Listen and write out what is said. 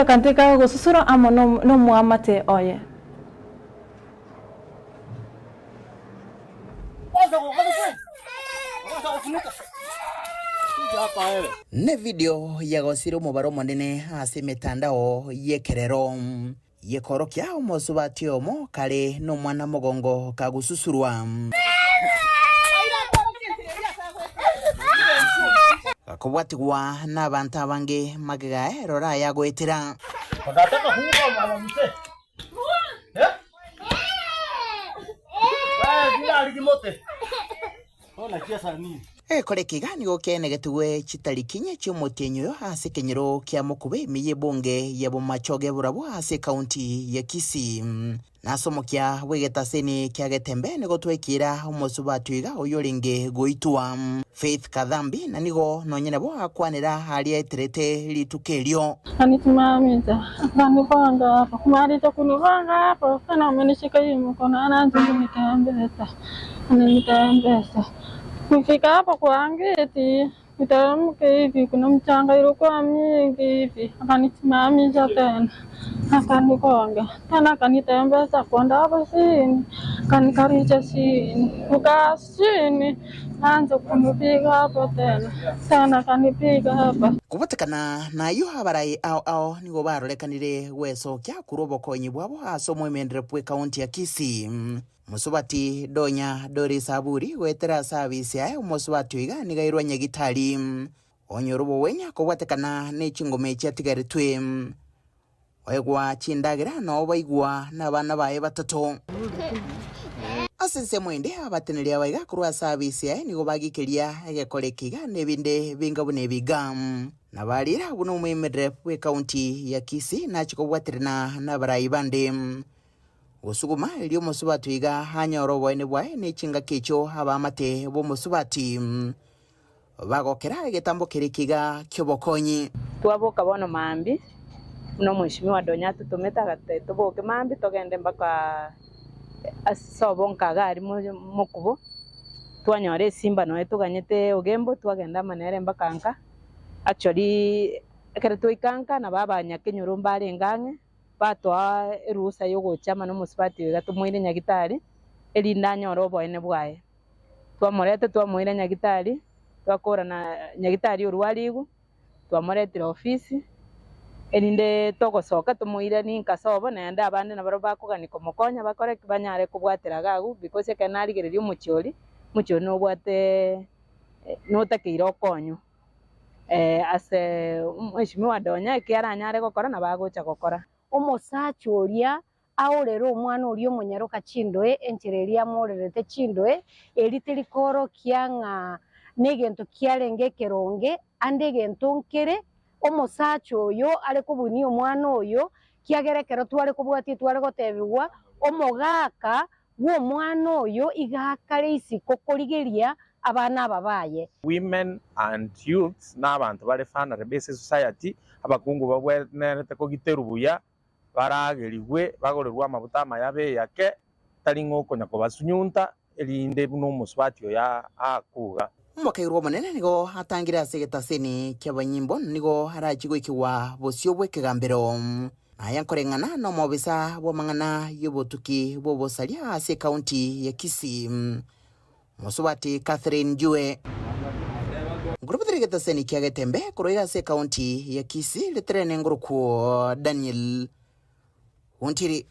Kantika gususura amo no muamate oye. Ne video ya gosiro mubaro monene ase mitandao yekerero yekorokia omosubati omo kare no mwana mogongo kagususurwa akobwatigwa n'abantu abange magigae rora yagwetera kore kigani gokene getugwe chitarikinye cy'umutenyo ase kenyero kya mukube miye bonge yabo machoge burabo ase county ya Kisii nasomokya wegetaseni kya getembe nigo twekira umosubatuiga oyoringe goitwa Faith Kadhambi na nigo nonyene bo akwanira hali eterete litukelio anitumamiza kanipanga kumari takunivanga hapo kana umenishika hiyo mkono anaanza kunitembeza kufika hapa kwangu eti nitaamka hivi kuna mchanga ilikuwa mingi hivi akanisimamisha tena akanikonga tena akanitembeza kwenda hapo chini kanikarisha chini kukaa chini anza kunipiga hapo tena kanipiga hapa kubotekana nayo habarai ao nigo barorekanire wesokia kurobokonyi bwabo asomwe mendrepwe county ya Kisii musubati donya dori saburi wetera service ya musubati iga nigairwa nyagitari onyorubo wenya kubotekana n'ekingome cyatigaritwe wegwa chindagira no baigwa n'abana baye batatu asese mwende abateneria baiga kurwa service ya nigo bagikeria egekorekiga nebinde bingabune bigam nabarira buno mwemedre we county ya Kisii nachikobwatirana n'abarai bande usuguma elio musubati iga hanyoro bwene bwae n'echinga kecho abamate bo musubati bagokera egetambo kerekiga kyobokonyi twaboka bono mambi no mwishimiwa donya tutumeta gateto boke mambi togende mbaka asobonka gari mukubo twanyore simba no etuganyete ogembo twagenda manere mbakanka actually ekere tuikanka na baba nyakenyuru mbari ngange batwa erusa yogochama no musubati gatumwire nyagitari elinda nyoro boene bwae twamwire nyagitari twakora na nyagitari urwaligu twamoretira ofisi elinde togosoka tumuire ninkasobo nenda abande nabaro bakuganiko mokonya bakore banyare kubwatira gagu because kanarigererio muchori no bwate notakira okonyo ase mwishimiwa donya kiaranyare gokora na bagocha gokora omosachoria aorero omwana orio monyaroka chindoe enchereria morerete chindoe eriteri koro kianga negento kiarenge keronge ande gento nkere omosacho oyo are kubuni omwana oyo kiagerekero tware kubwati tware gotebigwa omogaka wo mwana oyo igakare isiko korigeria abana babaye. Women and youths n'abantu bari fana base society abakungu babwerete ko giterubuya baragerigwe bagorerwa amabuta mayabe yake taringo konya ko basunyunta elinde buno muswati ya akuga mwakairwo munene nigo hatangira segetaseni kyabanyimbo nigo harachigwikiwa bosio bwekegambero ayankorengana no mobisa bomangana yobotuki bobosalia ase county ya Kisii musubati Catherine Jue grupo segetaseni kyagetembe kuroya ase county ya Kisii letrene nguruko Daniel Untiri